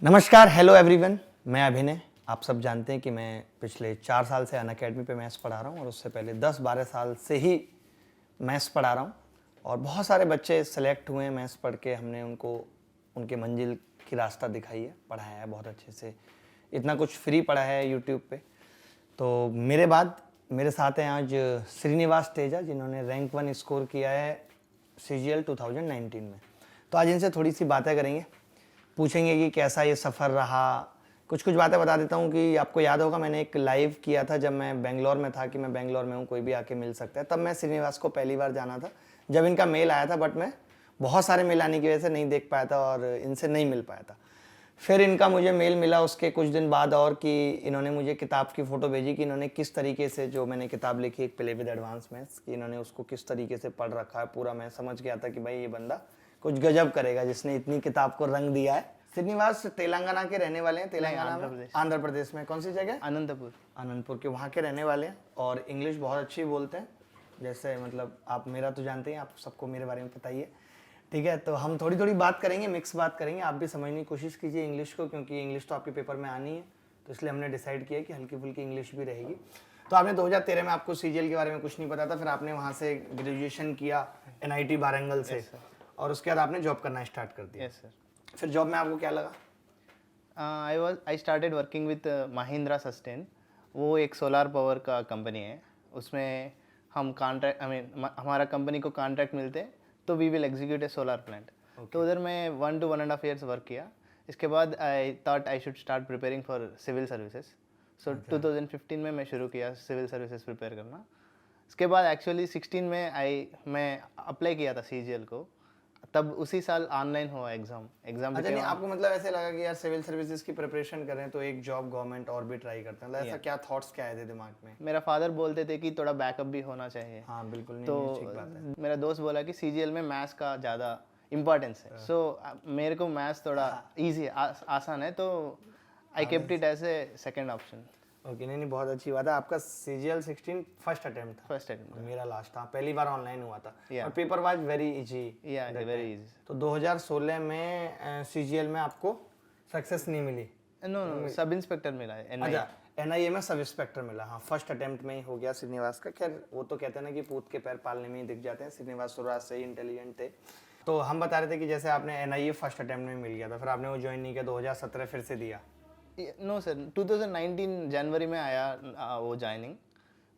नमस्कार, hello everyone. मैं अभिनय। आप सब जानते हैं कि मैं पिछले 4 साल से अनअकैडमी पे मैथ्स पढ़ा रहा हूँ और उससे पहले 10-12 साल से ही मैथ्स पढ़ा रहा हूँ और बहुत सारे बच्चे सेलेक्ट हुए हैं मैथ्स पढ़ के। हमने उनको उनके मंजिल की रास्ता दिखाई है, पढ़ाया है बहुत अच्छे से, इतना कुछ फ्री पढ़ा है यूट्यूब पे। तो मेरे बाद मेरे साथ हैं आज श्रीनिवास तेजा, जिन्होंने रैंक 1 स्कोर किया है CGL 2019 में। तो आज इनसे थोड़ी सी बातें करेंगे, पूछेंगे कि कैसा ये सफ़र रहा। कुछ बातें बता देता हूँ कि आपको याद होगा मैंने एक लाइव किया था जब मैं बेंगलोर में था कि मैं बेंगलोर में हूँ, कोई भी आके मिल सकता है। तब मैं श्रीनिवास को पहली बार जाना था जब इनका मेल आया था, बट मैं बहुत सारे मेल आने की वजह से नहीं देख पाया था और इनसे नहीं मिल पाया था। फिर इनका मुझे मेल मिला उसके कुछ दिन बाद और कि इन्होंने मुझे किताब की फ़ोटो भेजी कि इन्होंने किस तरीके से, जो मैंने किताब लिखी एक प्ले विद एडवांस मैथ्स, कि इन्होंने उसको किस तरीके से पढ़ रखा है पूरा। मैं समझ गया था कि भाई ये बंदा कुछ गजब करेगा जिसने इतनी किताब को रंग दिया है। श्रीनिवास तेलंगाना के रहने वाले हैं। तेलंगाना में, आंध्र प्रदेश में कौन सी जगह? अनंतपुर के वहाँ के रहने वाले हैं और इंग्लिश बहुत अच्छी बोलते हैं। जैसे मतलब आप मेरा तो जानते हैं, आप सबको मेरे बारे में पता ही है, ठीक है। तो हम थोड़ी बात करेंगे, मिक्स बात करेंगे। आप भी समझने की कोशिश कीजिए इंग्लिश को, क्योंकि इंग्लिश तो आपके पेपर में आनी है, तो इसलिए हमने डिसाइड किया कि हल्की फुल्की इंग्लिश भी रहेगी। तो आपने 2013 में, आपको CGL के बारे में कुछ नहीं पता था, फिर आपने वहाँ से ग्रेजुएशन किया NIT वारंगल से, और उसके बाद आपने जॉब करना स्टार्ट कर दिया। फिर जॉब में आपको क्या लगा? I started working with Mahindra sustain. वो एक सोलार पावर का कंपनी है। उसमें हम कॉन्ट्रैक्ट, हमारा कंपनी को कॉन्ट्रैक्ट मिलते तो we will execute a solar plant. तो उधर मैं 1 to 1.5 years वर्क किया। इसके बाद I thought I should start preparing for civil services. So 2015 में मैं शुरू किया सिविल सर्विसेज प्रिपेयर करना। इसके बाद एक्चुअली 16 में मैं अप्लाई किया था CGL को। तब उसी साल ऑनलाइन हुआ एग्जाम। अच्छा, नहीं आपको मतलब ऐसे लगा कि यार सिविल सर्विसेज की प्रिपरेशन कर रहे हैं तो एक जॉब गवर्नमेंट और भी ट्राई करते हैं, ऐसा क्या थॉट्स क्या आए थे दिमाग में? मेरा फादर बोलते थे कि थोड़ा बैकअप भी होना चाहिए। हाँ बिल्कुल, नहीं, तो ठीक बात है। मेरा दोस्त बोला कि CGL में मैथ्स का ज़्यादा इम्पोर्टेंस है। सो मेरे को मैथ्स थोड़ा ईजी आसान है, तो I kept it as a second option. Okay, नहीं बहुत अच्छी बात है। आपका CGL 16 फर्स्ट अटेम्प्ट था? First attempt. मेरा लास्ट था, पहली बार ऑनलाइन हुआ था और paper was very easy. Very easy. तो 2016 में CGL में आपको सक्सेस नहीं मिली? नो, सब इंस्पेक्टर मिला है। अच्छा, NIA में सब इंस्पेक्टर मिला। हाँ, फर्स्ट अटेम्प्ट में ही हो गया श्रीनिवास का। खैर वो तो कहते हैं ना कि पूत के पैर पालने में ही दिख जाते हैं। श्रीनिवास शुरुआत से ही इंटेलिजेंट थे। तो हम बता रहे थे कि जैसे आपने NIA फर्स्ट अटेम्प्ट में मिल गया था, फिर आपने वो ज्वाइन नहीं किया, 2017 फिर से दिया? नो सर, 2019 जनवरी में आया वो ज्वाइनिंग।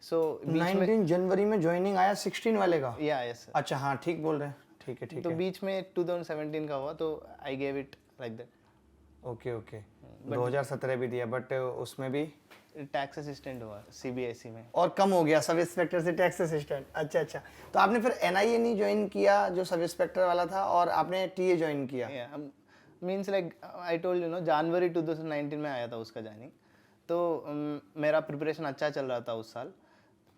सो 19 जनवरी में ज्वाइनिंग आया 16 वाले का? Yes sir. अच्छा हाँ, ठीक बोल रहे हैं, ठीक है। तो बीच में 2017 का हुआ, तो आई gave it like that. Okay 2017 भी दिया, बट उसमें भी टैक्स असिस्टेंट हुआ CBSE में, और कम हो गया सब इंस्पेक्टर से टैक्स असिस्टेंट। अच्छा, तो आपने फिर NIA नहीं ज्वाइन किया जो सब इंस्पेक्टर वाला था, और आपने TA ज्वाइन किया? Means like I told you know, जनवरी 2019 में आया था उसका ज्वाइनिंग। तो मेरा प्रिपरेशन अच्छा चल रहा था उस साल।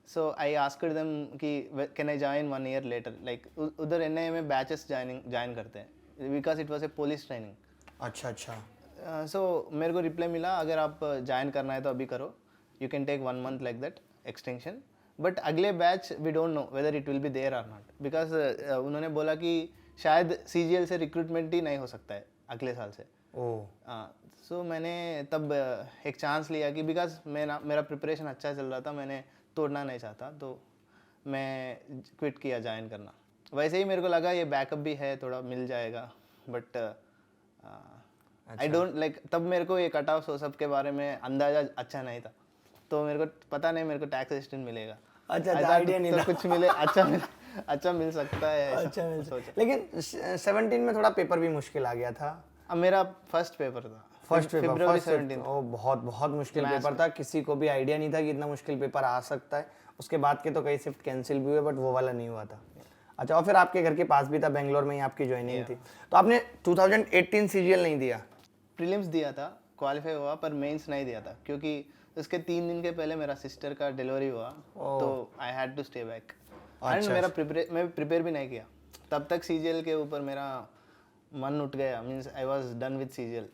सो आई आस्क्ड देम कि can I join 1 year later. Like उधर NIA में बैचेस ज्वाइन करते हैं, because it was a police training. अच्छा। सो मेरे को रिप्लाई मिला, अगर आप ज्वाइन करना है तो अभी करो, you can take 1 month like that extension, but अगले batch we don't know whether it will be there और नॉट, बिकॉज उन्होंने बोला कि शायद CGL से रिक्रूटमेंट ही नहीं हो सकता है अगले साल से। सो मैंने तब एक चांस लिया कि बिकॉज मेरा प्रिपरेशन अच्छा चल रहा था, मैंने तोड़ना नहीं चाहता, तो मैं क्विट किया ज्वाइन करना। वैसे ही मेरे को लगा ये बैकअप भी है, थोड़ा मिल जाएगा, बट आई डोंट लाइक, तब मेरे को ये कट ऑफ सब के बारे में अंदाजा अच्छा नहीं था, तो मेरे को पता नहीं मेरे को टैक्स असिस्टेंट मिलेगा। अच्छा, आइडिया नहीं था कुछ मिले अच्छा मिल सकता है, अच्छा मिल सकता है। लेकिन 17 में थोड़ा पेपर भी मुश्किल आ गया था। अब मेरा फर्स्ट पेपर था, फरवरी 17। ओ बहुत मुश्किल पेपर था, किसी को भी आइडिया नहीं था कि इतना मुश्किल पेपर आ सकता है। उसके बाद के तो कई शिफ्ट कैंसिल भी हुए, बट वो वाला नहीं हुआ था। अच्छा, और फिर आपके घर के पास भी था, बेंगलोर में ही आपकी ज्वाइनिंग थी। तो आपने 2018 CGL नहीं दिया? प्रीलिम्स दिया था, क्वालिफाई हुआ, पर मेंस नहीं दिया था, क्योंकि उसके 3 दिन के पहले मेरा सिस्टर का डिलीवरी हुआ, तो I had to stay back. And मैं प्रिपेयर भी नहीं किया तब तक। CGL के ऊपर मेरा मन उठ गया, means I was done with CGL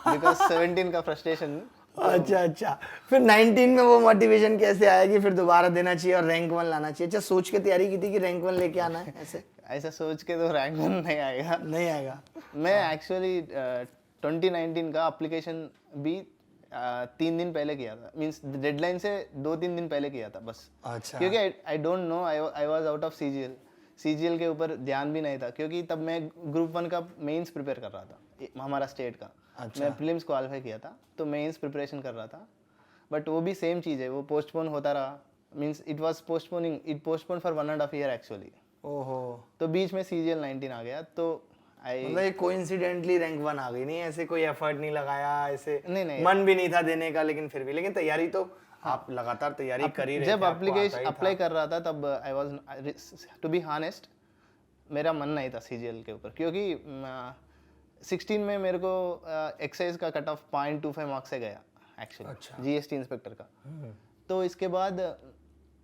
because 17 का फ्रस्ट्रेशन। अच्छा, फिर 19 में वो मोटिवेशन कैसे आया कि फिर दोबारा देना चाहिए और रैंक 1 लाना चाहिए? अच्छा, सोच के तैयारी की थी कि रैंक 1 लेके आना है? ऐसा सोच के तो रैंक 1 नहीं आएगा। नहीं आएगा। मैं एक्चुअली 2019 का एप्लीकेशन भी 3 दिन पहले किया था, मींस डेडलाइन से 2-3 दिन पहले किया था बस, अच्छा क्योंकि आई don't no, I was out of CGL के ऊपर ध्यान भी नहीं था, क्योंकि तब मैं ग्रुप 1 का मेंस प्रिपेयर कर रहा था हमारा स्टेट का। अच्छा। मैं प्रीलिम्स क्वालिफाई किया था तो मेंस प्रिपरेशन कर रहा था, बट वो भी सेम चीज़ है, वो पोस्टपोन होता रहा, means it was postponing, it postpone for 1.5 year actually. ओहो, तो बीच में सीजीएल 19 आ गया, तो आई मतलब ये कोइंसिडेंटली रैंक 1 आ गई, नहीं ऐसे कोई एफर्ट नहीं लगाया, ऐसे नहीं। मन भी नहीं था देने का, लेकिन फिर भी, लेकिन तैयारी तो आप लगातार तैयारी कर ही रहे जब थे, आपको आता एप्लीकेशन ही अप्लाई कर रहा था तब I was, to be honest, मेरा मन नहीं था सीजीएल के ऊपर, क्योंकि 16 में मेरे को एक्साइज का कट ऑफ 0.25 मार्क्स से गया एक्चुअली, अच्छा। जीएसटी इंस्पेक्टर का। तो इसके बाद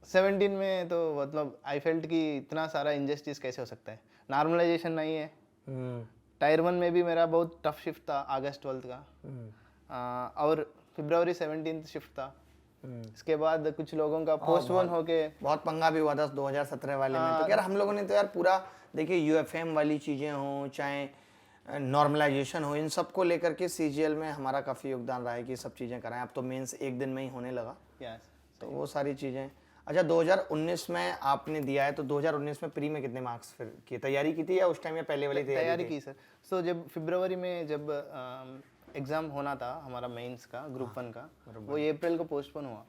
17 में तो मतलब आई फेल्ट कि इतना सारा इंजस्टिस कैसे हो सकता है, नॉर्मलाइजेशन नहीं है। टायर 1 में भी मेरा बहुत टफ शिफ्ट था अगस्त 12 का, और फरवरी 17 शिफ्ट था। इसके बाद कुछ लोगों का पोस्टपोन होके बहुत पंगा भी हुआ था 2017 वाले में, तो यार हम लोगों ने तो यार पूरा देखिए यूएफएम वाली चीज़ें हों चाहे नॉर्मलाइजेशन हो, इन सब को लेकर के सीजीएल में हमारा काफ़ी योगदान रहा है कि सब चीज़ें कराएं। अब तो मेंस एक दिन में ही होने लगा, यस, तो वो सारी चीज़ें। अच्छा, 2019 में आपने दिया है, तो 2019 में प्री में कितने मार्क्स फिर की तैयारी की थी, या उस टाइम या पहले वाली तैयारी की सर। सो जब फरवरी में जब एग्ज़ाम होना था हमारा मेंस का ग्रुप 1 का, वो अप्रैल को पोस्टपोन हुआ,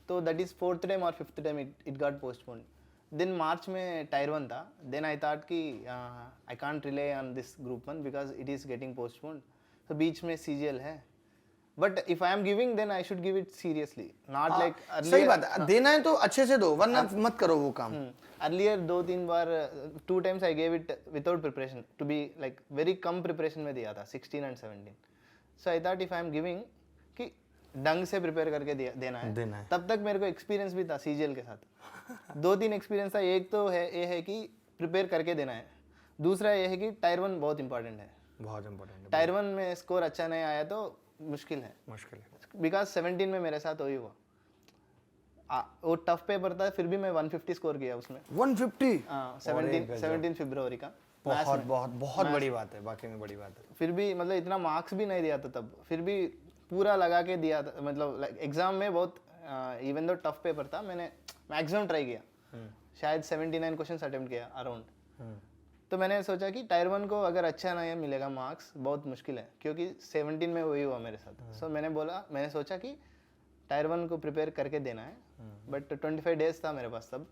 तो दैट इज़ 4th टाइम और 5th time it got postpone. Then March में टायर 1 था, देन आई थॉट कि I can't rely on this group 1 because it is getting postpone, तो बीच में सीजीएल है, but if I am giving then I should give it seriously, not like सही बात है, देना है तो अच्छे से दो, वरना मत करो वो काम। अर्लियर 2-3 बार 2 times I gave it without preparation, to be like very कम प्रिपरेशन में दिया था 16 and 17। So I thought if I am giving कि ढंग से प्रिपेयर करके देना है। तब तक मेरे को एक्सपीरियंस भी था सीजीएल के साथ, 2-3 एक्सपीरियंस था। एक तो है ये है कि प्रिपेयर करके देना है, दूसरा ये है कि टायर 1 बहुत इंपॉर्टेंट है, बहुत इंपॉर्टेंट है। टायर 1 में स्कोर अच्छा नहीं आया तो मुश्किल है, बिकॉज 17 में मेरे साथ वही हुआ। वो टफ पेपर था, फिर भी मैं 150 स्कोर किया उसमें। 150? 17 फरवरी का। बहुत बहुत बहुत बड़ी बात है, वाकई में बड़ी बात है। फिर भी मतलब इतना मार्क्स भी नहीं दिया था तब, फिर भी पूरा लगा के दिया था, मतलब एग्जाम में बहुत इवन दो टफ पेपर था, मैंने मैक्सिमम ट्राई किया, शायद 79 क्वेश्चंस अटेम्प्ट किया अराउंड। तो मैंने सोचा कि टायर 1 को अगर अच्छा नहीं मिलेगा मार्क्स, बहुत मुश्किल है, क्योंकि 17 में वही हुआ मेरे साथ। सो मैंने सोचा कि टायर 1 को प्रिपेयर करके देना है, बट 25 डेज था मेरे पास तब,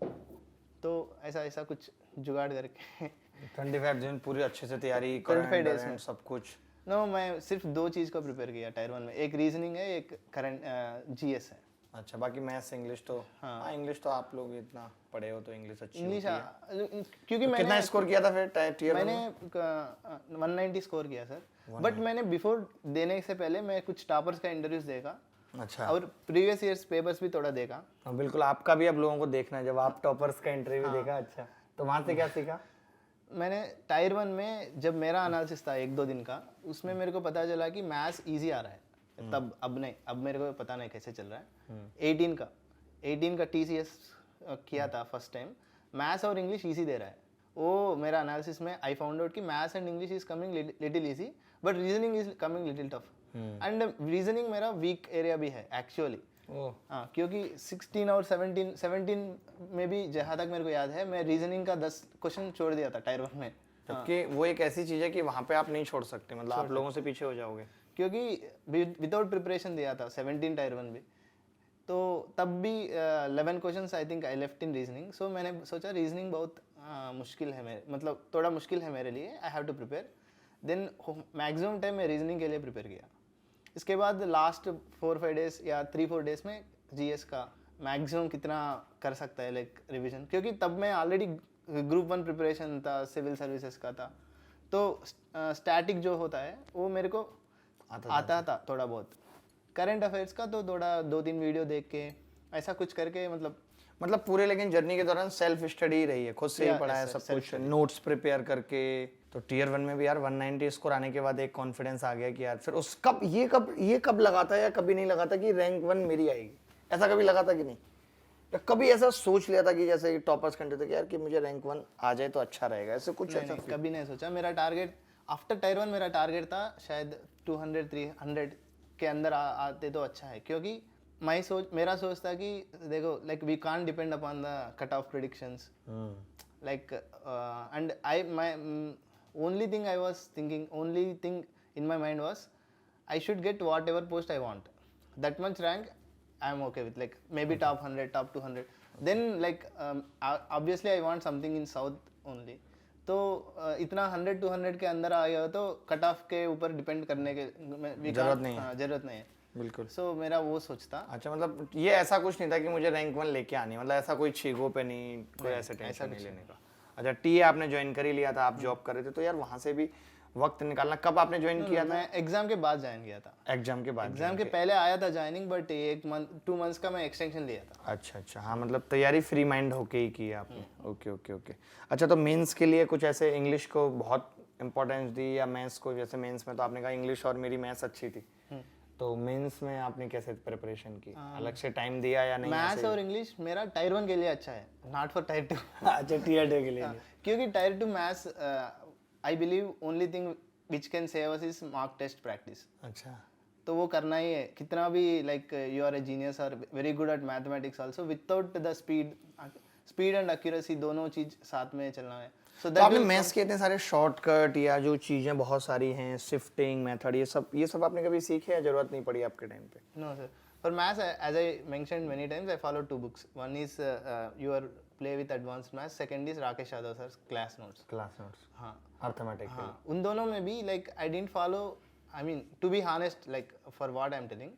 तो ऐसा कुछ जुगाड़ करके 25 दिन पूरी अच्छे से तैयारी, 25 डेज में सब कुछ। नो, मैं सिर्फ 2 चीज़ को प्रिपेयर किया टायर 1 में, एक रीजनिंग है, एक करंट जीएस है। अच्छा, बाकी मैथ्स इंग्लिश तो हाँ, इंग्लिश तो आप लोग इतना पढ़े हो तो इंग्लिश अच्छी इंग्लिश होती है। क्योंकि तो कितना स्कोर किया था फिर टीयर मैंने 190 स्कोर किया सर, बट मैंने बिफोर देने से पहले मैं कुछ टॉपर्स का इंटरव्यूज देखा। अच्छा, और प्रीवियस ईयर्स पेपर्स भी थोड़ा देखा। हाँ, बिल्कुल आपका भी अब लोगों को देखना है, जब आप टॉपर्स का इंटरव्यू देखा। अच्छा, तो वहाँ से क्या सीखा? मैंने टायर 1 में जब मेरा एनालिसिस था 1-2 दिन का, उसमें मेरे को पता चला कि मैथ्स इजी आ रहा है तब, अब नहीं, अब मेरे को पता नहीं कैसे चल रहा है। 18 का टीसीएस किया था फर्स्ट टाइम, मैथ्स और इंग्लिश इजी दे रहा है। वो मेरा एनालिसिस में आई फाउंड आउट कि maths and English is coming little easy, but reasoning is coming little tough. And reasoning मेरा वीक एरिया भी है एक्चुअली। हाँ, क्योंकि 16 और 17 में भी जहाँ तक मेरे को याद है, मैं रीजनिंग का 10 क्वेश्चन छोड़ दिया था टायर 1 में। जबकि वो एक ऐसी चीज़ है कि वहाँ पे आप नहीं छोड़ सकते, मतलब आप लोगों से पीछे हो जाओगे, क्योंकि विदाउट प्रिपरेशन दिया था 17 टायर 1 भी। तो तब भी 11 questions I think I left in reasoning. So मैंने सोचा रीजनिंग बहुत मुश्किल है मेरे, मतलब थोड़ा मुश्किल है मेरे लिए, I have to prepare. Then maximum time मैं रीजनिंग के लिए प्रिपेयर किया। इसके बाद लास्ट 4-5 डेज या 3-4 डेज में जीएस का मैक्सिमम कितना कर सकता है लाइक रिवीजन, क्योंकि तब मैं ऑलरेडी ग्रुप 1 प्रिपरेशन था, सिविल सर्विसेज का था, तो स्टैटिक जो होता है वो मेरे को आता था थोड़ा बहुत। करंट अफेयर्स का तो थोड़ा 2-3 वीडियो देख के ऐसा कुछ करके, मतलब पूरे लेकिन जर्नी के दौरान सेल्फ स्टडी रही है, खुद से ही पढ़ा है सब कुछ, नोट्स प्रिपेयर करके। तो टीयर 1 में भी यार 190 स्कोर आने के बाद एक कॉन्फिडेंस आ गया कि यार फिर उस ये कब लगा था, या कभी नहीं लगा था कि रैंक 1 मेरी आएगी? ऐसा कभी लगा था कि नहीं, या कभी ऐसा सोच लिया था कि जैसे टॉपर्स कंट्री थे कि यार कि मुझे रैंक 1 आ जाए तो अच्छा रहेगा, ऐसे कुछ? ऐसा कभी नहीं सोचा। मेरा टारगेट आफ्टर टायर 1 मेरा टारगेट था शायद 200 300 के अंदर आते तो अच्छा है, क्योंकि मेरा सोच था कि देखो like we can't depend upon the cut off predictions, like and my only thing I was thinking, only thing in my mind was I should get whatever post I want, that much rank I am okay with, like maybe top 100 top 200, then like obviously I want something in south only, तो इतना 100 200 के अंदर आ गया तो cut off के ऊपर depend करने के जरूरत नहीं है बिल्कुल। सो मेरा वो सोचता। अच्छा, मतलब ये ऐसा कुछ नहीं था कि मुझे रैंक 1 लेके आनी, मतलब ऐसा कोई छीगो पे नहीं, कोई ऐसा टेंशन नहीं लेने का। अच्छा, टीए आपने ज्वाइन कर ही लिया था, आप जॉब कर रहे थे, तो यार वहां से भी वक्त निकालना। कब आपने ज्वाइन किया था? मैं एग्जाम के बाद ज्वाइन किया था। एग्जाम के बाद? एग्जाम के पहले आया था ज्वाइनिंग, बट 2 मंथ्स का मैं एक्सटेंशन लिया था। अच्छा अच्छा, हाँ मतलब तैयारी फ्री माइंड होके ही की आपने। Okay okay okay. अच्छा, तो मेंस के लिए कुछ ऐसे इंग्लिश को बहुत इंपॉर्टेंस दी या मेंस को? जैसे मेंस में तो आपने कहा इंग्लिश और मेरी मैथ्स अच्छी थी, तो मेंस में आपने कैसे प्रिपरेशन की? अलग से टाइम दिया या नहीं? मैथ्स और इंग्लिश मेरा टायर 1 के लिए अच्छा है, नॉट फॉर टायर 2। अच्छा, टीयर 2 के लिए? क्योंकि tier 2 maths I believe only thing which can save us is mock test practice. अच्छा, तो वो करना ही है, कितना भी like you are a genius और very good at mathematics also, without the speed and accuracy दोनों चीज साथ में चलना है। तो आपने मैथ्स के इतने सारे शॉर्टकट या जो चीजें बहुत सारी हैं, शिफ्टिंग मेथड, ये सब आपने कभी सीखे या जरूरत नहीं पड़ी आपके टाइम पे? No sir, for maths as I mentioned many times I follow 2 books, one is your play with advanced maths, second is Rakesh Yadav sir class notes. हाँ, अर्थमेटिक। हाँ, उन दोनों में भी like I didn't follow, I mean to be honest, like for what I am telling,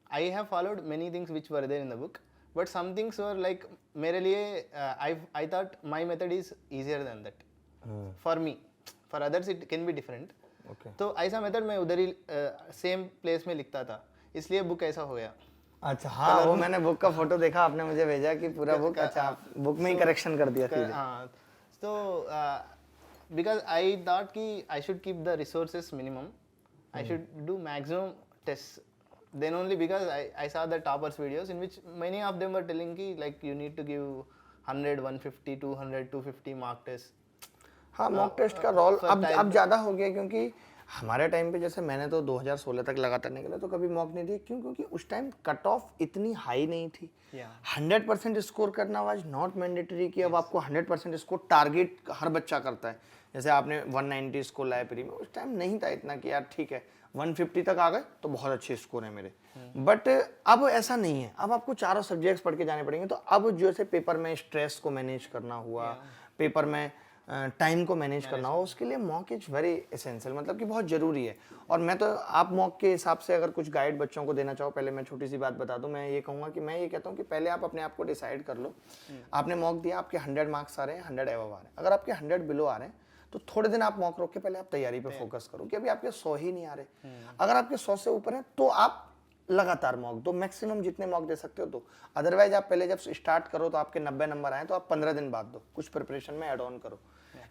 I have followed many things which were there in the book, but some things were like मेरे लिए I thought my method is easier than that for me, for others it can be different. तो ऐसा method मैं उधर ही same place में लिखता था, इसलिए बुक ऐसा हो गया। अच्छा, हाँ वो मैंने बुक का फोटो देखा, आपने मुझे भेजा कि पूरा बुक। अच्छा, बुक में ही करेक्शन कर दिया फिर? हाँ, तो बिकॉज आई थॉट कि I should keep the resources minimum, I should do maximum test, then only because I saw the toppers videos in which many of them were telling ki like you need to give 100 150 200 250 mock test। हाँ, mock test का role अब ज़्यादा हो गया, क्योंकि हमारे time पे जैसे मैंने तो 2016 तक लगातार निकला तो कभी मॉक नहीं दी। क्यों? क्योंकि उस टाइम कट ऑफ इतनी हाई नहीं थी। 100% स्कोर करना वाज नॉट मैंडेटरी कि अब आपको 100% स्कोर टारगेट हर बच्चा करता है। जैसे आपने 190 स्कोर लाया प्री में, उस टाइम नहीं था इतना कि यार ठीक है 150 तक आ गए तो बहुत अच्छे स्कोर है मेरे। बट अब ऐसा नहीं है, अब आपको चारों सब्जेक्ट्स पढ़ के जाने पड़ेंगे। तो अब जैसे पेपर में स्ट्रेस को मैनेज करना हुआ, पेपर में टाइम को मैनेज करना हो, उसके लिए मॉक इज वेरी एसेंशियल, मतलब कि बहुत ज़रूरी है। और मैं तो आप मॉक के हिसाब से अगर कुछ गाइड बच्चों को देना चाहो, पहले मैं छोटी सी बात बता दूं, मैं ये कहूँगा कि मैं ये कहता हूँ कि पहले आप अपने आप को डिसाइड कर लो। आपने मॉक दिया, आपके 100 मार्क्स आ रहे हैं, 100 एबव आ रहे हैं, अगर आपके 100 बिलो आ रहे हैं तो थोड़े दिन आप मॉक रोक के पहले आप तैयारी पे फोकस करो कि अभी आपके 100 ही नहीं आ रहे। अगर आपके 100 से ऊपर है तो आप लगातार मॉक दो, मैक्सिमम जितने मॉक दे सकते हो दो। अदरवाइज आप पहले जब स्टार्ट करो तो आपके 90 नंबर आए तो आप 15 दिन बाद दो, कुछ प्रिपरेशन में ऐड ऑन करो।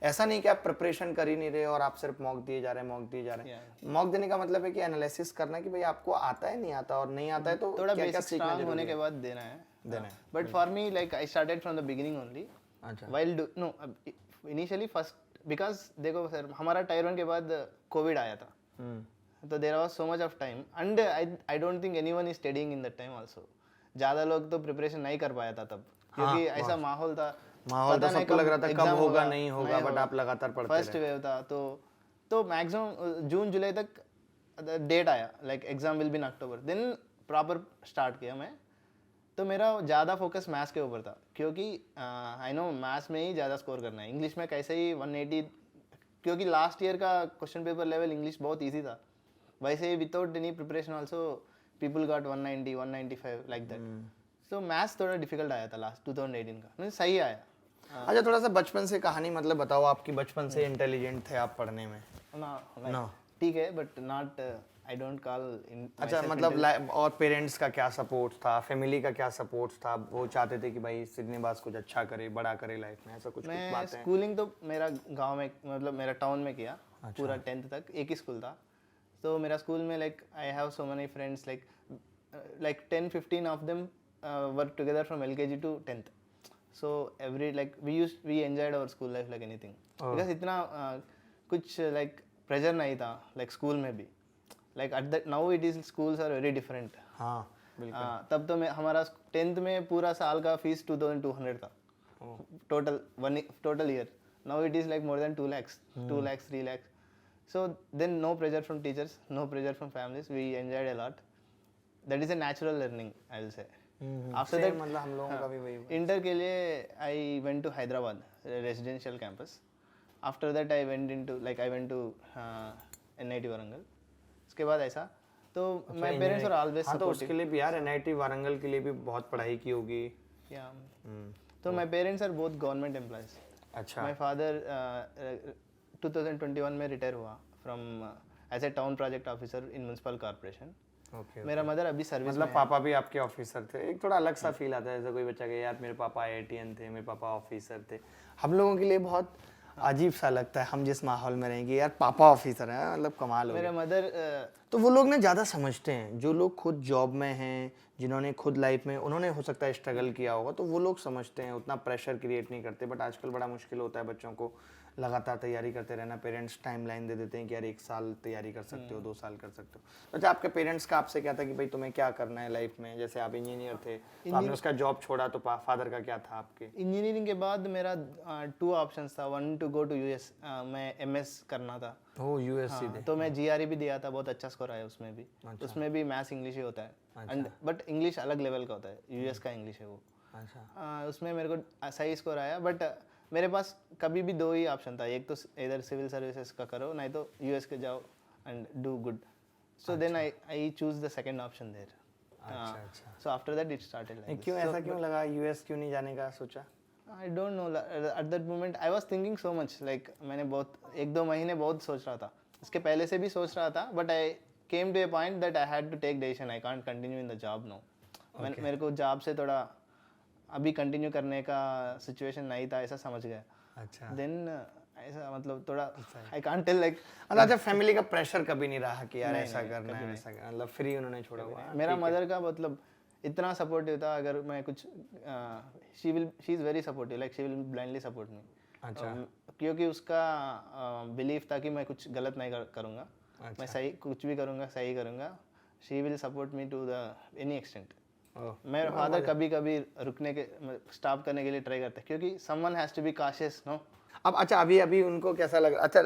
ऐसा नहीं कि आप प्रिपरेशन कर ही नहीं रहे और आप सिर्फ मॉक दिए जा रहे हैं। मॉक देने का मतलब है कि एनालिसिस करना कि भाई आपको आता है नहीं आता, और नहीं आता है तो थोड़ा बेसिक स्ट्रांग होने के बाद देना है। But for me like I started from the beginning only. अच्छा, while no initially first, because देखो सर हमारा टायर 1 के बाद कोविड आया था, तो there was so much of time and I don't think anyone is studying in that time also. ज़्यादा लोग तो प्रिपरेशन नहीं कर पाया था तब, क्योंकि ऐसा माहौल था, माहौल तो सबको लग रहा था कब होगा नहीं होगा, बट आप लगातार पढ़ते रहे। फर्स्ट वेव था तो मैक्सिमम जून जुलाई तक डेट आया like exam will be in October, then proper start किया मैं। तो मेरा ज़्यादा फोकस मैथ्स के ऊपर था, क्योंकि आई नो मैथ्स में ही ज़्यादा स्कोर करना है। इंग्लिश में कैसे ही 180, क्योंकि लास्ट ईयर का क्वेश्चन पेपर लेवल इंग्लिश बहुत ईजी था, वैसे ही without any preparation also people got 190 195 like that. So maths थोड़ा डिफिकल्ट आया था लास्ट 2018 का, मतलब सही आया। अच्छा, थोड़ा सा बचपन से कहानी मतलब बताओ, आपकी बचपन से इंटेलिजेंट थे आप पढ़ने में? ना ठीक है, but not I don't call in. अच्छा, मतलब और पेरेंट्स का क्या सपोर्ट था, फैमिली का क्या सपोर्ट था? वो चाहते थे कि भाई सिग्नेबाज कुछ अच्छा करे, बड़ा करे लाइफ में, ऐसा कुछ मैं बात है? स्कूलिंग तो मेरा गांव में, मतलब मेरा टाउन में किया। अच्छा। पूरा 10th तक एक ही स्कूल था। तो मेरा स्कूल में like I have so many friends, like 10-15 of them were together from LKG to 10th। So every like we enjoyed our school life like anything, because इतना कुछ like प्रेशर नहीं था लाइक स्कूल में भी like at the now it is schools are very different. हाँ बिल्कुल। तब तो मैं हमारा 10th में पूरा साल का फीस 2200 था total year. Now it is like more than 2 lakhs 2 lakhs 3 lakhs। so then no pressure from teachers, no pressure from families, we enjoyed a lot। that is a natural learning I will say। after that मतलब हम लोगों का भी वही हुआ। Inter के लिए I went to Hyderabad residential campus. After that I went into like I went to NIT Warangal. उसके बाद ऐसा तो माय पेरेंट्स आर ऑलवेज हाँ, तो उसके लिए भी यार एनआईटी वारंगल के लिए भी बहुत पढ़ाई की होगी। या तो my parents are both government employees. अच्छा। माय फादर 2021 में रिटायर हुआ from as a town project officer in municipal corporation. Okay. मेरा मदर अभी सर्विस मतलब पापा भी आपके ऑफिसर थे। एक थोड़ा अलग सा फील आता है, जैसे कोई बच्चा कहे यार मेरे पापा आईआईटीएन थे, मेरे पापा ऑफिसर थे। हम लोगों के लिए बहुत अजीब सा लगता है, हम जिस माहौल में रहेंगे यार पापा ऑफिसर हैं, मतलब कमाल हो गया। मेरा मदर तो वो लोग ना ज़्यादा समझते हैं, जो लोग खुद जॉब में हैं, जिन्होंने खुद लाइफ में उन्होंने हो सकता है स्ट्रगल किया होगा, तो वो लोग समझते हैं, उतना प्रेशर क्रिएट नहीं करते। बट आजकल बड़ा मुश्किल होता है बच्चों को लगातार तैयारी करते रहना। पेरेंट्स टाइमलाइन दे देते हैं कि यार 1 साल तैयारी कर सकते हो, 2 साल कर सकते हो। अच्छा, आपके पेरेंट्स का आपसे क्या था कि भाई तुम्हें क्या करना है लाइफ में? जैसे आप इंजीनियर थे तो आपने उसका जॉब छोड़ा, तो फादर का क्या था आपके? इंजीनियरिंग के बाद मेरा 2 ऑप्शंस था। 1 टू गो टू यूएस, मैं एमएस करना था। ओ यूएस सीधे। तो मैं जीआरई भी दिया था, बहुत अच्छा स्कोर आया उसमें भी। उसमें भी मैथ्स इंग्लिश ही होता है एंड बट इंग्लिश अलग लेवल का होता है, यूएस का इंग्लिश है वो। अच्छा। उसमें मेरे को सही स्कोर आया। बट मेरे पास कभी भी 2 ही ऑप्शन था, एक तो इधर सिविल सर्विसेज का करो, नहीं तो यूएस के जाओ and do good. So then I choose the second option there. अच्छा। So after that it started like क्यों ऐसा क्यों लगा, यूएस क्यों नहीं जाने का सोचा? आई don't no, at that moment I was thinking so much like मैंने बहुत 1-2 महीने बहुत सोच रहा था, इसके पहले से भी सोच रहा था। But I came to a point that I had to take decision, I can't continue in the job no. मेरे को जॉब से थोड़ा अभी कंटिन्यू करने का सिचुएशन नहीं था, ऐसा समझ गया। अच्छा। देन ऐसा मतलब थोड़ा आई कांट टेल लाइक। अच्छा, फैमिली का प्रेशर कभी नहीं रहा कि यार ऐसा करना है वैसा करना, मतलब फ्री उन्होंने छोड़ा हुआ है? मेरा मदर का मतलब इतना सपोर्टिव था, अगर मैं कुछ she is very supportive, like she will blindly support me. अच्छा। क्योंकि उसका बिलीफ था कि मैं कुछ गलत नहीं करूँगा। मैं सही कुछ भी करूँगा, सही करूँगा। She will support me to the any extent. मेरे फादर कभी कभी रुकने के स्टॉप करने के लिए ट्राई करते हैं, क्योंकि someone has to be cautious no. अब अच्छा, अभी उनको कैसा लग रहा? अच्छा,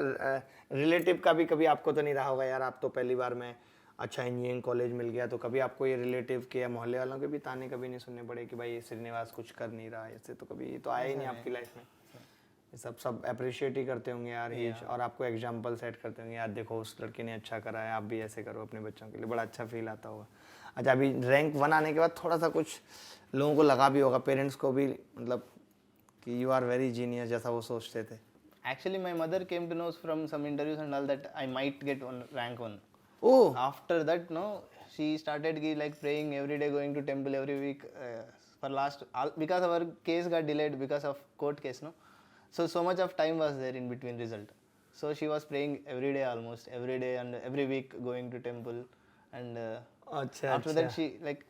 रिलेटिव का भी कभी आपको तो नहीं रहा होगा यार, आप तो पहली बार में अच्छा इंजीनियरिंग कॉलेज मिल गया, तो कभी आपको ये रिलेटिव के या मोहल्ले वालों के भी ताने कभी नहीं सुनने पड़े कि भाई ये श्रीनिवास कुछ कर नहीं रहा, ऐसे तो कभी ये तो आया ही नहीं आपकी लाइफ में? ये सब अप्रिशिएट ही करते होंगे यार ये, और आपको एग्जाम्पल सेट करते होंगे यार देखो उस लड़के ने अच्छा करा है, आप भी ऐसे करो अपने बच्चों के लिए, बड़ा अच्छा फील आता होगा। अच्छा, अभी रैंक 1 आने के बाद थोड़ा सा कुछ लोगों को लगा भी होगा, पेरेंट्स को भी, मतलब कि यू आर वेरी जीनियस जैसा वो सोचते थे? Actually, my mother came to know from some interviews and all that I might get rank 1. Oh. After that, no, she started like praying every day, going to temple every week. For because our case got delayed because of court case, no. So much of time was there in between result. So she was praying every day, almost every day and every week going to temple. And after that she like,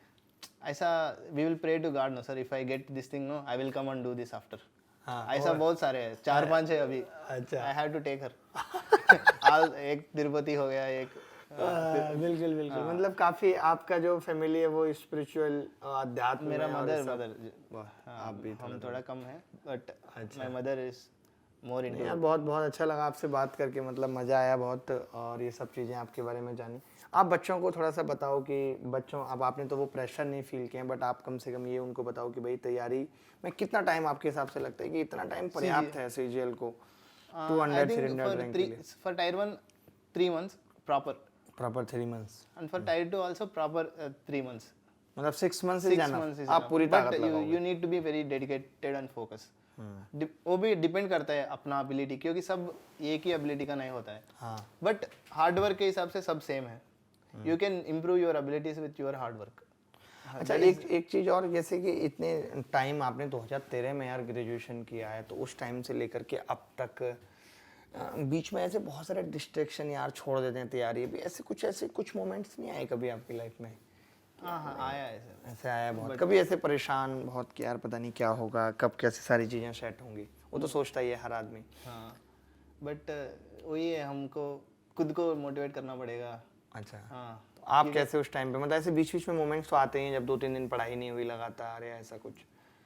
ऐसा we will pray to God, no sir, if I get this thing, no, I will come and do this after. ऐसा बहुत सारे हैं, 4-5 है अभी। अच्छा। I have to take her. एक तिरुपति हो गया, एक बिल्कुल मतलब काफी आपका जो फैमिली है वो स्पिरिचुअल अध्यात्म मेरा में, और मदर आप भी हम थोड़ा कम है, but my mother is more into. यार बहुत अच्छा लगा आपसे बात करके, मतलब मज़ा आया बहुत, और ये सब चीज़ें आपके बारे में जानी। आप बच्चों को थोड़ा सा बताओ कि बच्चों, अब आपने तो वो प्रेशर नहीं फील किए, बट आप कम से कम ये उनको बताओ कि भाई तैयारी में कितना टाइम आपके हिसाब से लगता है, कि इतना टाइम पर्याप्त है सीजीएल को 200-300 रैंक के लिए? For tyre 1 3 months proper 3 months, and for tyre 2 also proper 3 months। मतलब 6 months ही जाना, आप पूरी ताकत लगाओगे। You need to be very dedicated and focus. वो भी डिपेंड करता है अपना एबिलिटी, क्योंकि सब एक ही एबिलिटी का नहीं होता है। हाँ। बट हार्ड वर्क के हिसाब से सब सेम है। You can improve your abilities with your hard work. अच्छा, एक चीज़ और, जैसे कि इतने टाइम आपने 2013 में यार ग्रेजुएशन किया है, तो उस टाइम से लेकर के अब तक बीच में ऐसे बहुत सारे डिस्ट्रैक्शन यार छोड़ देते हैं तैयारी, भी ऐसे कुछ मोमेंट्स नहीं आए कभी आपकी लाइफ में? हाँ आया ऐसे आया बहुत, कभी ऐसे परेशान बहुत कि यार पता नहीं क्या होगा, कब कैसे सारी चीज़ें सेट होंगी, वो तो सोचता ही है हर आदमी। हाँ, बट वही है, हमको खुद को मोटिवेट करना पड़ेगा। अच्छा, हाँ तो आप कैसे उस टाइम पे, मतलब ऐसे बीच बीच में मोमेंट्स तो आते हैं जब 2-3 दिन पढ़ाई नहीं हुई लगातार या ऐसा कुछ?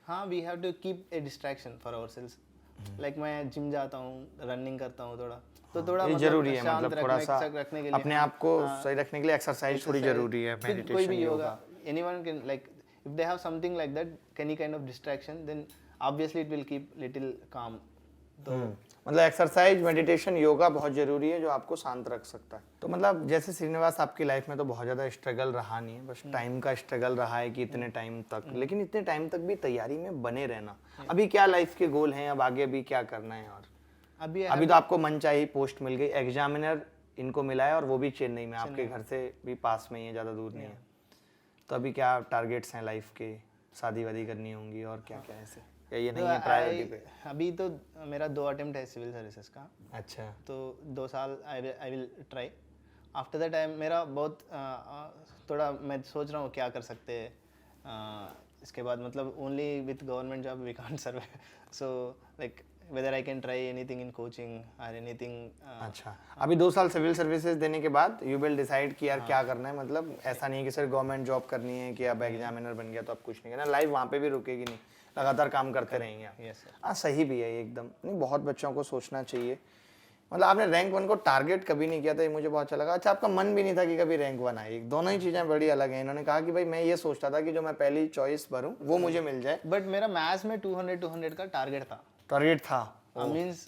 हाँ, we have to keep a distraction for ourselves. Like मैं जिम जाता हूँ, रनिंग करता हूँ थोड़ा, तो थोड़ा ये मतलब जरूरी है, शांत मतलब थोड़ा सा रखने के लिए अपने आप को सही रखने के लिए एक्सरसाइज थोड़ी जरूरी है, कोई मेडिटेशन, भी yoga. Yoga, anyone can, like if they have something like that, any kind of distraction, then obviously it will keep little calm. तो मतलब एक्सरसाइज, मेडिटेशन, योगा बहुत जरूरी है जो आपको शांत रख सकता है। तो मतलब जैसे श्रीनिवास, आपकी लाइफ में तो बहुत ज़्यादा स्ट्रगल रहा नहीं है, बस टाइम का स्ट्रगल रहा है कि इतने टाइम तक, लेकिन इतने टाइम तक भी तैयारी में बने रहना। अभी क्या लाइफ के गोल हैं, अब आगे अभी क्या करना है? और अभी तो आपको मनचाही पोस्ट मिल गई, एग्जामिनर इनको मिला है और वो भी चेन्नई में, आपके घर से भी पास में ही है, ज़्यादा दूर नहीं है। तो अभी क्या टारगेट्स हैं लाइफ के? शादी वादी करनी होंगी और क्या क्या ऐसे, या ये नहीं है प्रायोरिटी पे? अभी तो मेरा 2 अटेम्प्ट है सिविल सर्विसेज का। अच्छा, तो 2 साल I will try. After that time मेरा बहुत थोड़ा मैं सोच रहा हूँ क्या कर सकते हैं इसके बाद, मतलब only with government job we can't survive, so like whether I can try anything in coaching or anything। अच्छा, अभी 2 साल सिविल सर्विसेज देने के बाद यू विल डिसाइड कि यार क्या करना है। मतलब ऐसा नहीं है कि सिर्फ गवर्नमेंट जॉब करनी है कि अब एग्जामिनर बन गया तो अब कुछ नहीं करना, लाइफ वहाँ पे भी रुकेगी नहीं, लगातार काम करते रहेंगे आप। Yes sir. हाँ, सही भी है ये एकदम, नहीं बहुत बच्चों को सोचना चाहिए। मतलब आपने रैंक 1 को टारगेट कभी नहीं किया था, ये मुझे बहुत अच्छा लगा। अच्छा, आपका मन भी नहीं था कि कभी रैंक 1 आए? दोनों ही चीज़ें बड़ी अलग हैं। इन्होंने कहा कि भाई मैं ये सोचता था कि जो मैं पहली चॉइस भरूँ वो मुझे मिल जाए। बट मेरा मैथ्स में 200 का टारगेट था। टारगेट था मीन्स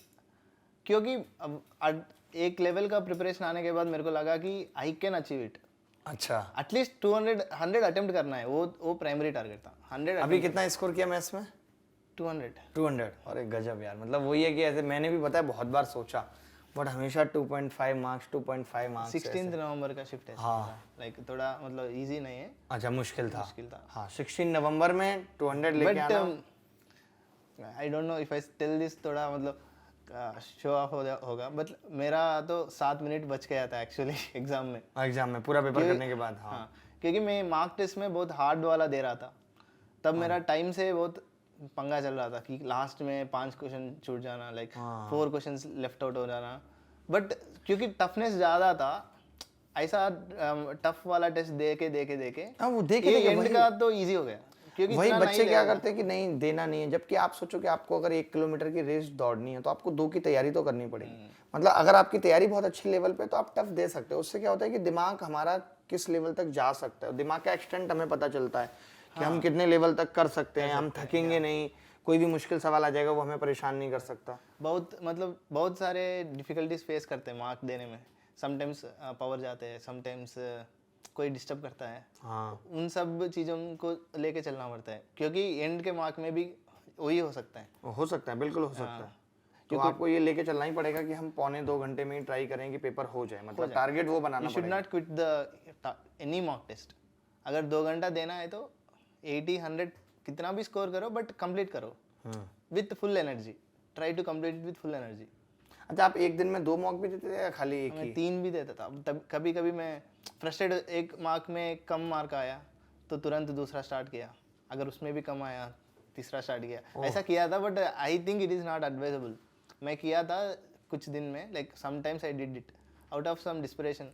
क्योंकि अब एक लेवल का प्रिपरेशन आने के बाद मेरे को लगा कि आई कैन अचीव इट। अच्छा, एटलीस्ट 100 अटेम्प्ट करना है, वो प्राइमरी टारगेट था। 100 अभी कितना स्कोर किया मैथ्स में? 200। अरे गजब यार, मतलब वही है कि ऐसे मैंने भी पता है बहुत बार सोचा, बट हमेशा 2.5 मार्क्स 2.5 मार्क्स। 16 नवंबर का शिफ्ट है। हाँ, लाइक थोड़ा मतलब इजी नहीं है। अच्छा, मुश्किल था। मुश्किल था। हाँ, 16 नवंबर में 200 लेके आना। I don't know if I tell this, थोड़ा मतलब शो ऑफ होगा, बट मेरा तो 7 मिनट बच गया था एक्चुअली एग्जाम में पूरा पेपर करने के बाद। हाँ, क्योंकि मैं मार्क टेस्ट में बहुत हार्ड वाला दे रहा था, तब मेरा टाइम से बहुत पंगा चल रहा था कि लास्ट में 5 क्वेश्चन छूट जाना, लाइक 4 क्वेश्चंस लेफ्ट आउट हो जाना। बट क्योंकि टफनेस ज़्यादा था, ऐसा टफ वाला टेस्ट दे के वो देखे एंड का तो इजी हो गया। क्योंकि वही बच्चे क्या करते हैं कि नहीं देना नहीं है, जबकि आप सोचो कि आपको अगर 1 किलोमीटर की रेस दौड़नी है तो आपको 2 की तैयारी तो करनी पड़ेगी। मतलब अगर आपकी तैयारी बहुत अच्छी लेवल पे तो आप टफ दे सकते हो। उससे क्या होता है कि दिमाग हमारा किस लेवल तक जा सकता है, दिमाग का एक्सटेंट हमें पता चलता है कि हम कितने लेवल तक कर सकते हैं, हम थकेंगे नहीं, कोई भी मुश्किल सवाल आ जाएगा वो हमें परेशान नहीं कर सकता। बहुत सारे डिफिकल्टीज फेस करते हैं मार्क देने में। समटाइम्स पावर जाते हैं, समटाइम्स कोई डिस्टर्ब करता है। हाँ, उन सब चीज़ों को लेके चलना पड़ता है, क्योंकि एंड के मार्क में भी वही हो सकता है। बिल्कुल हो सकता है। तो आपको ये लेके चलना ही पड़ेगा कि हम 1.25 घंटे में ही ट्राई करें कि पेपर हो जाए। मतलब टारगेट वो बनाना you should not quit the any mock test. अगर 2 घंटा देना है तो 80, 100 कितना भी स्कोर करो, बट कंप्लीट करो with full energy. Try to complete with full energy. अच्छा, आप एक दिन में 2 मॉक भी देते थे या खाली एक ही? मैं 3 भी देता था। तब कभी कभी मैं फ्रस्ट्रेट, एक मार्क में कम मार्क आया तो तुरंत दूसरा स्टार्ट किया, अगर उसमें भी कम आया तीसरा स्टार्ट किया, ऐसा किया था। But I think it is not advisable. मैं किया था कुछ दिन में, like sometimes I did it out of some desperation,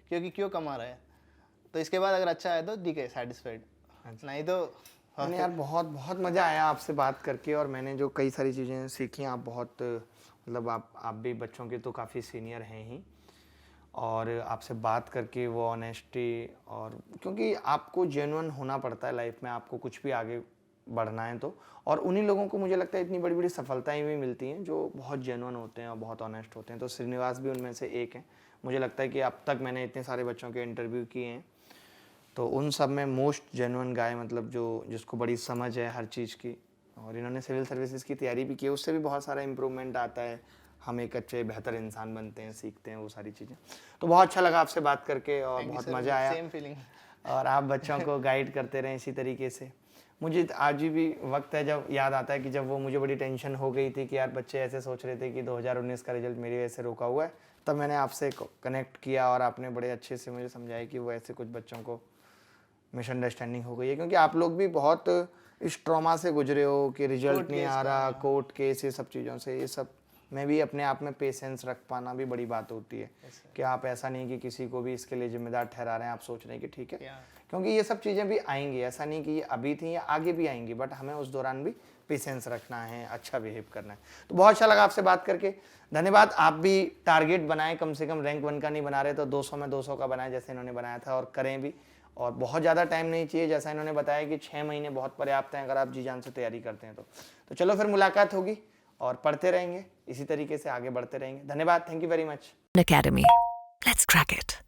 क्योंकि क्यों कम आ रहा है, तो इसके बाद अगर अच्छा है तो ठीक है, सेटिस्फाइड, नहीं तो नहीं यार, बहुत बहुत मज़ा आया आपसे बात करके, और मैंने जो कई सारी चीज़ें सीखी, आप बहुत मतलब आप भी बच्चों के तो काफ़ी सीनियर हैं ही, और आपसे बात करके वो ऑनेस्टी, और क्योंकि आपको जेन्युइन होना पड़ता है लाइफ में, आपको कुछ भी आगे बढ़ना है तो, और उन्हीं लोगों को मुझे लगता है इतनी बड़ी बड़ी सफलताएं भी मिलती हैं जो बहुत जेन्युइन होते हैं और बहुत ऑनेस्ट होते हैं। तो श्रीनिवास भी उनमें से एक हैं। मुझे लगता है कि अब तक मैंने इतने सारे बच्चों के इंटरव्यू किए हैं तो उन सब में मोस्ट जेन्युइन गाय, मतलब जो जिसको बड़ी समझ है हर चीज़ की, और इन्होंने सिविल सर्विसेज की तैयारी भी की, उससे भी बहुत सारा इम्प्रूवमेंट आता है, हम एक अच्छे बेहतर इंसान बनते हैं, सीखते हैं वो सारी चीज़ें। तो बहुत अच्छा लगा आपसे बात करके और बहुत मज़ा आया। Same feeling. और आप बच्चों को गाइड करते रहें इसी तरीके से। मुझे आज भी वक्त है जब याद आता है कि जब वो मुझे बड़ी टेंशन हो गई थी कि यार बच्चे ऐसे सोच रहे थे कि 2019 का रिजल्ट मेरी वजह से रोका हुआ है, तब मैंने आपसे कनेक्ट किया और आपने बड़े अच्छे से मुझे समझाया कि वो ऐसे कुछ बच्चों को मिसअंडरस्टैंडिंग हो गई है, क्योंकि आप लोग भी बहुत इस ट्रॉमा से गुजरे हो कि रिजल्ट नहीं आ रहा, कोर्ट केस, ये सब चीज़ों से, ये सब में भी अपने आप में पेशेंस रख पाना भी बड़ी बात होती है कि आप ऐसा नहीं कि किसी को भी इसके लिए जिम्मेदार ठहरा रहे हैं, आप सोच रहे हैं कि ठीक है, क्योंकि ये सब चीज़ें भी आएंगी, ऐसा नहीं कि ये अभी थी या आगे भी आएंगी, बट हमें उस दौरान भी पेशेंस रखना है, अच्छा बिहेव करना है। तो बहुत अच्छा लगा आपसे बात करके, धन्यवाद। आप भी टारगेट बनाएं, कम से कम रैंक 1 का नहीं बना रहे तो 200 में 200 का बनाएं जैसे इन्होंने बनाया था, और करें भी। और बहुत ज़्यादा टाइम नहीं चाहिए, जैसा इन्होंने बताया कि 6 महीने बहुत पर्याप्त हैं अगर आप जी जान से तैयारी करते हैं तो चलो फिर मुलाकात होगी और पढ़ते रहेंगे, इसी तरीके से आगे बढ़ते रहेंगे। धन्यवाद, thank you very much. Academy. Let's crack it.